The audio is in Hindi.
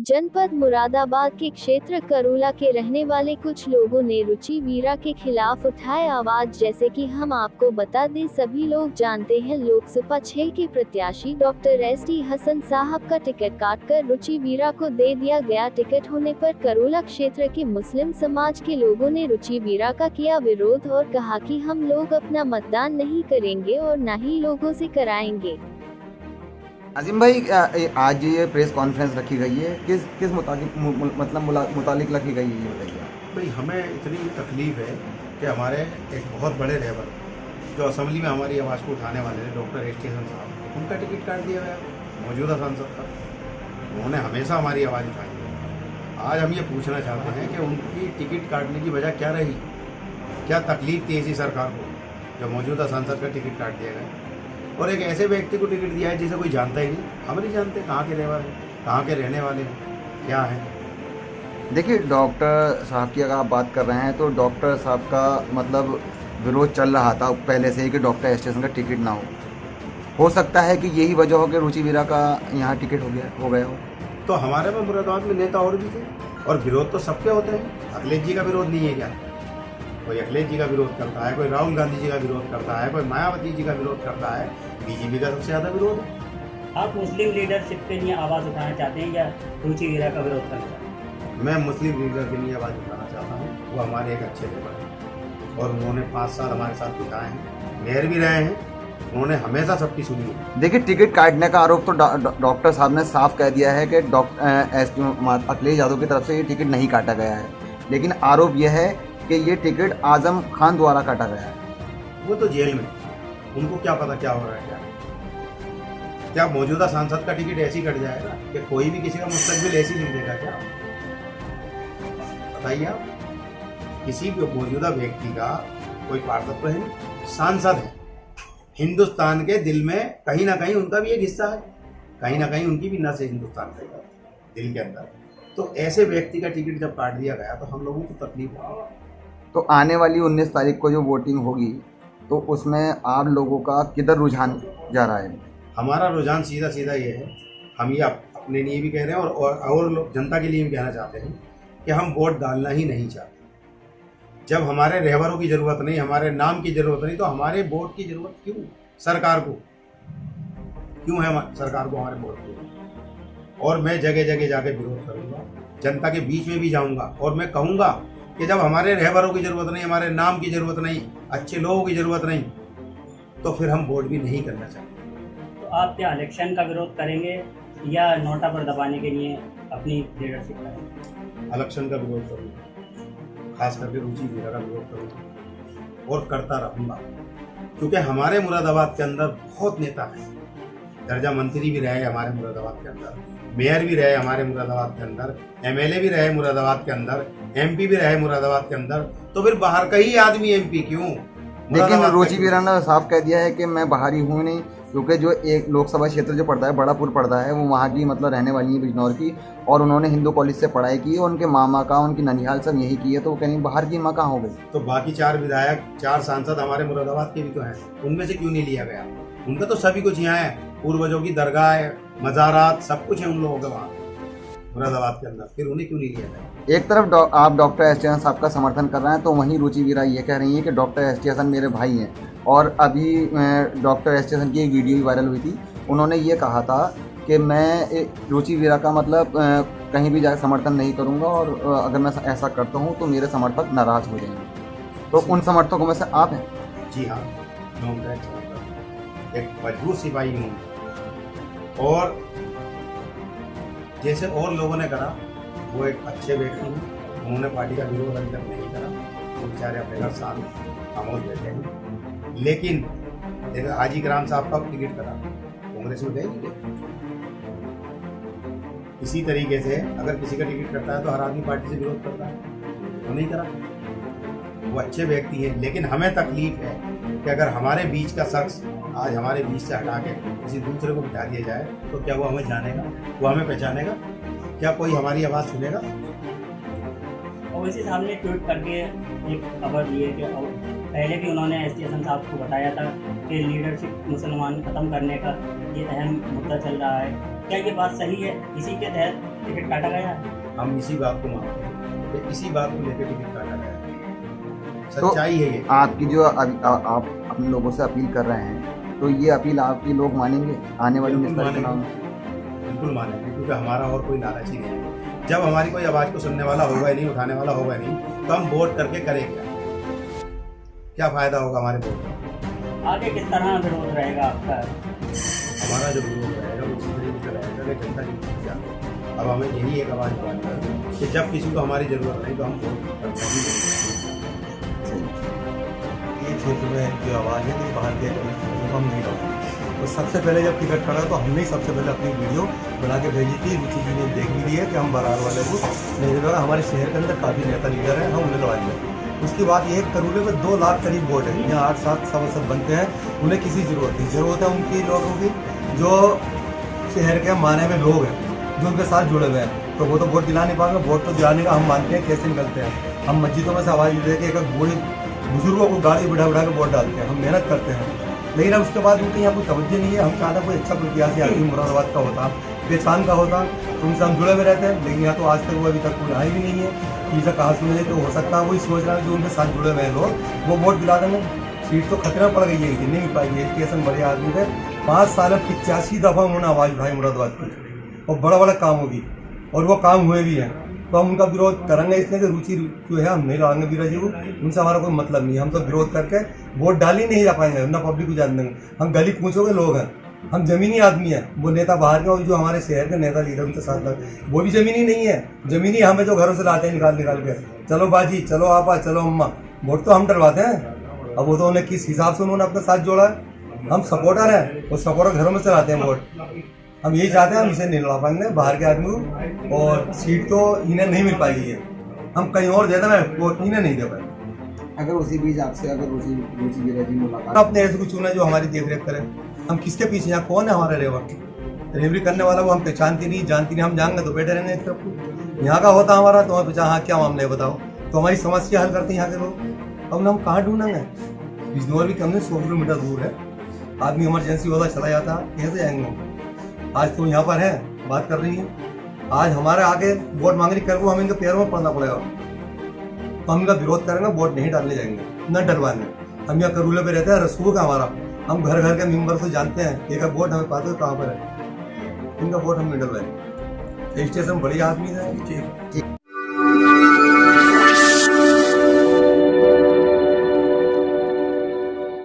जनपद मुरादाबाद के क्षेत्र करोला के रहने वाले कुछ लोगों ने रुचि वीरा के खिलाफ उठाए आवाज। जैसे कि हम आपको बता दें, सभी लोग जानते हैं लोकसभा 6 के प्रत्याशी डॉक्टर SD हसन साहब का टिकट काटकर रुचि वीरा को दे दिया गया। टिकट होने पर करोला क्षेत्र के मुस्लिम समाज के लोगों ने रुचि वीरा का किया विरोध और कहा कि हम लोग अपना मतदान नहीं करेंगे और न ही लोगों से कराएंगे। आजिम भाई, आज ये प्रेस कॉन्फ्रेंस रखी गई है, किस मुतालिक रखी गई है, ये बताइए। भाई, हमें इतनी तकलीफ है कि हमारे एक बहुत बड़े रहबर जो असेंबली में हमारी आवाज़ को उठाने वाले हैं, डॉक्टर SD हसन साहब, उनका टिकट काट दिया गया मौजूदा सांसद का। उन्होंने हमेशा हमारी आवाज़ उठाई है। आज हम ये पूछना चाहते हैं कि उनकी टिकट काटने की वजह क्या रही, क्या तकलीफ थी ऐसी सरकार को जो मौजूदा सांसद का टिकट काट दिया गया और एक ऐसे व्यक्ति को टिकट दिया है जिसे कोई जानता ही नहीं। हम नहीं जानते कहाँ के रहने वाले, कहाँ के रहने वाले हैं, क्या है। देखिए, डॉक्टर साहब की अगर आप बात कर रहे हैं तो डॉक्टर साहब का मतलब विरोध चल रहा था पहले से ही कि डॉक्टर SD हसन का टिकट ना हो सकता है कि यही वजह हो कि रुचि वीरा का यहाँ टिकट हो गया हो। तो हमारे में मुरादाबाद में नेता और भी थे और विरोध तो सबके होते हैं। अखिलेश जी का विरोध नहीं है क्या? कोई अखिलेश जी का विरोध करता है, कोई राहुल गांधी जी का विरोध करता है, कोई मायावती जी का विरोध करता है, BJP का सबसे ज़्यादा विरोध है। आप मुस्लिम लीडरशिप के लिए आवाज़ उठाना चाहते हैं या रुचि वीरा का विरोध करना चाहते हैं? मैं मुस्लिम लीडर के लिए आवाज़ उठाना चाहता हूँ। वो हमारे एक अच्छे लेबर हैं और उन्होंने 5 साल हमारे साथ बिताए हैं, मेयर भी रहे हैं। उन्होंने हमेशा सबकी सुनी है। देखिए, टिकट काटने का आरोप तो डॉक्टर साहब ने साफ कह दिया है कि अखिलेश यादव की तरफ से ये टिकट नहीं काटा गया है, लेकिन आरोप यह है कि ये टिकट आजम खान द्वारा काटा गया है। वो तो जेल में, उनको क्या पता क्या हो रहा है। क्या मौजूदा सांसद का टिकट ऐसे ही कट जाएगा कि कोई भी किसी का मुस्तकबिल ऐसे ही लिख देगा क्या? बताइए आप। किसी भी मौजूदा व्यक्ति का कोई पार्षद तो है नहीं, सांसद है। हिंदुस्तान के दिल में कहीं ना कहीं उनका भी एक हिस्सा है, कहीं ना कहीं उनकी भी नस है हिंदुस्तान के दिल के अंदर। तो ऐसे व्यक्ति का टिकट जब काट दिया गया तो हम लोगों को तकलीफ होगी। तो आने वाली 19 तारीख को जो वोटिंग होगी तो उसमें आप लोगों का किधर रुझान जा रहा है? हमारा रुझान सीधा सीधा ये है, हम ये अपने लिए भी कह रहे हैं और लोग जनता के लिए भी कहना चाहते हैं कि हम वोट डालना ही नहीं चाहते। जब हमारे रहबरों की ज़रूरत नहीं, हमारे नाम की ज़रूरत नहीं, तो हमारे वोट की ज़रूरत क्यों सरकार को? क्यों है सरकार को हमारे वोट की? और मैं जगह जगह जाके विरोध करूँगा, जनता के बीच में भी जाऊँगा और मैं कहूँगा कि जब हमारे रहबरों की ज़रूरत नहीं, हमारे नाम की ज़रूरत नहीं, अच्छे लोगों की ज़रूरत नहीं, तो फिर हम वोट भी नहीं करना चाहते। तो आप क्या इलेक्शन का विरोध करेंगे या नोटा पर दबाने के लिए अपनी लीडरशिप करेंगे? इलेक्शन का विरोध करूँगा, खास करके रुचि वीरा का विरोध करूँगा और करता रहूँगा, क्योंकि हमारे मुरादाबाद के अंदर बहुत नेता हैं। दर्जा मंत्री भी रहे हमारे मुरादाबाद के अंदर, मेयर भी रहे हमारे मुरादाबाद के अंदर, MLA भी रहे मुरादाबाद के अंदर, MP भी रहे मुरादाबाद के अंदर। तो फिर बाहर का ही आदमी MP क्यों? लेकिन रुचि वीरा ने साफ कह दिया है कि मैं बाहरी हूँ नहीं, क्योंकि जो एक लोकसभा क्षेत्र जो पड़ता है, बड़ापुर पड़ता है, वो वहाँ की मतलब रहने वाली है, बिजनौर की, और उन्होंने हिंदू कॉलेज से पढ़ाई की और उनके मामा का, उनकी ननिहाल सब यही की है, तो वो कहीं बाहर की माँ कहाँ हो गई? तो बाकी 4 विधायक, 4 सांसद हमारे मुरादाबाद के भी तो हैं, उनमें से क्यों नहीं लिया गया? उनका तो सभी कुछ यहाँ है, पूर्वजों की दरगाह, मज़ारात, सब कुछ है उन लोगों का वहाँ मुरादाबाद के अंदर, फिर उन्हें क्यों नहीं लिया गया? एक तरफ आप डॉक्टर SD हसन साहब का समर्थन कर रहे हैं, तो वहीं रुचि वीरा ये कह रही है कि डॉक्टर SD हसन मेरे भाई हैं। और अभी डॉक्टर SD हसन की एक वीडियो भी वायरल हुई थी, उन्होंने ये कहा था कि मैं रुचि वीरा का मतलब कहीं भी जाकर समर्थन नहीं करूँगा और अगर मैं ऐसा करता हूँ तो मेरे समर्थक नाराज़ हो जाएंगे। तो उन समर्थकों में से आप हैं? जी हाँ, मैं उनका एक मजबूत सिपाही हूँ और जैसे और लोगों ने करा, वो एक अच्छे व्यक्ति हैं, उन्होंने पार्टी का विरोध अभी तक नहीं करा, वो बेचारे अपने घर साथ खामोश बैठे हैं। लेकिन हाजी कराम साहब का टिकट करा, कांग्रेस में गए नहीं। इसी तरीके से अगर किसी का टिकट करता है तो हर आदमी पार्टी से विरोध करता है, वो नहीं करा। वो अच्छे व्यक्ति हैं, लेकिन हमें तकलीफ है कि अगर हमारे बीच का शख्स आज हमारे बीच से हटा के किसी दूसरे को बिठा दिया जाए तो क्या वो हमें जानेगा, वो हमें पहचानेगा? क्या कोई हमारी आवाज़ सुनेगा? ओवैसी साहब ने ट्वीट करके एक खबर दी है कि पहले भी उन्होंने एसटीएसन साहब को बताया था कि लीडरशिप मुसलमान ख़त्म करने का ये अहम मुद्दा चल रहा है। क्या ये बात सही है? इसी के तहत टिकट काटा गया है? हम इसी बात को मानते हैं कि इसी बात को लेकर टिकट काटा गया है। सच्चाई है ये। आपकी जो आप अपने लोगों से अपील कर रहे हैं, तो ये अपील आपके लोग मानेंगे आने वाले बिल्कुल चुनाव में? बिल्कुल मानेंगे, क्योंकि हमारा और कोई लालच ही नहीं है। जब हमारी कोई आवाज़ को सुनने वाला होगा ही नहीं, उठाने वाला होगा नहीं, तो हम वोट करके करेंगे क्या फ़ायदा होगा हमारे वोट का? आगे किस तरह विरोध रहेगा आपका? हमारा जो विरोध रहेगा वो इसी तरीके से रहेगा कि जनता की समस्या। अब हमें यही एक आवाज़ उठानी है कि जब किसी को हमारी ज़रूरत नहीं तो हम वोट करते ही ये क्षेत्र में जो आवाज़ है वो बाहर के हम नहीं डालते। तो सबसे पहले जब टिकट करा तो हमने सबसे पहले अपनी वीडियो बना के भेजी थी। रुचि जी ने देख ली है कि हम बरार वाले को नहीं लगा। हमारे शहर के अंदर काफ़ी नेता लीडर हैं, हम उन्हें लड़ाएंगे। उसकी बात यह है करूले में 2 लाख करीब वोट है। यहाँ 8-7 सभासद बनते हैं, उन्हें किसी ज़रूरत है उनकी लोगों की जो शहर के माने में लोग हैं जो उनके साथ जुड़े हुए हैं, तो वो तो वोट दिला नहीं पाएंगे। वोट तो दिलाने का हम मानते हैं कैसे निकलते हैं। हम मस्जिदों में से आवाज़ दे के एक बूढ़े बुजुर्गों को गाड़ी बिठा बिठा के वोट डालते हैं, हम मेहनत करते हैं। लेकिन अब उसके बाद उनके यहाँ कोई तवज्जो नहीं है। हम चाहते कोई अच्छा प्रत्याशी आदमी मुरादाबाद का होता, पहचान का होता, तो उनसे हम जुड़े हुए रहते हैं। लेकिन यहाँ तो आज तक वो अभी तक कोई आए भी नहीं है। चीज़ें कहा सुने तो हो सकता है वही सोच रहा है जो उनके साथ जुड़े हुए हैं लोग वो वोट दिला देंगे। सीट तो खतरा पड़ गई है, नहीं मिल पाएगी। एजुकेशन बड़े आदमी थे, 5 साल में 85 दफ़ा उन्होंने आवाज़ उठाई मुरादाबाद की, और बड़ा बड़ा काम होगी, और वो काम हुए भी हैं। तो हम उनका विरोध करेंगे, इसलिए कि रुचि जो है हम नहीं लड़ाएंगे वीरा जी को, उनसे हमारा कोई मतलब नहीं है। हम तो विरोध करके वोट डाल ही नहीं जा पाएंगे, ना पब्लिक को जान देंगे। हम गली पूछोगे लोग हैं, हम जमीनी आदमी हैं। वो नेता बाहर के और जो हमारे शहर के नेता लीडर उनके साथ लगे वो भी जमीनी नहीं है। जमीनी हमें जो घरों से लाते हैं निकाल के, चलो बाजी, चलो आपा, चलो अम्मा, वोट तो हम डलवाते हैं। अब वो तो उन्हें किस हिसाब से उन्होंने अपने साथ जोड़ा है। हम सपोर्टर हैं, वो सपोर्टर घरों में से लाते हैं वोट। हम यही चाहते हैं, हम इसे नहीं लड़ा पाएंगे बाहर के आदमी को, और सीट तो इन्हें नहीं मिल पाएगी। है हम कहीं और दे दें, वो इन्हें नहीं दे पाएंगे। अगर उसी बीच आपसे अगर रुचि वीरा जी मुलाकात, अपने ऐसे को चुना जो हमारी देख रेख करे। हम किसके पीछे, यहाँ कौन है हमारा डिलीवरी करने वाला, वो हम पहचानती नहीं जानती नहीं। हम जाएंगे तो बैठे रहेंगे एक तरफ। यहाँ का होता हमारा तो हमें पहचान, हाँ क्या मामला है बताओ, तो हमारी समस्या हल करते हैं यहाँ के लोग। अब हम कहाँ ढूंढेंगे? बिजनौर भी कम से 100 किलोमीटर दूर है। आदमी इमरजेंसी होता चला जाता, कैसे जाएंगे? आज तो यहाँ पर है, बात कर रही है। आज हमारे आगे वोट मांगने कर वो हमें इनके पैरों में पड़ना पड़ेगा। तो हम इनका विरोध करेंगे, वोट नहीं डालने जाएंगे, न डलवाएंगे। हम यहाँ करूले पे रहते हैं, रसूल का हमारा, हम घर घर के मेंबर को जानते हैं। एक वोट हमें पाते हो कहाँ पर है, इनका वोट हम नहीं डलवाएंगे। स्टेशन बड़ी आदमी है।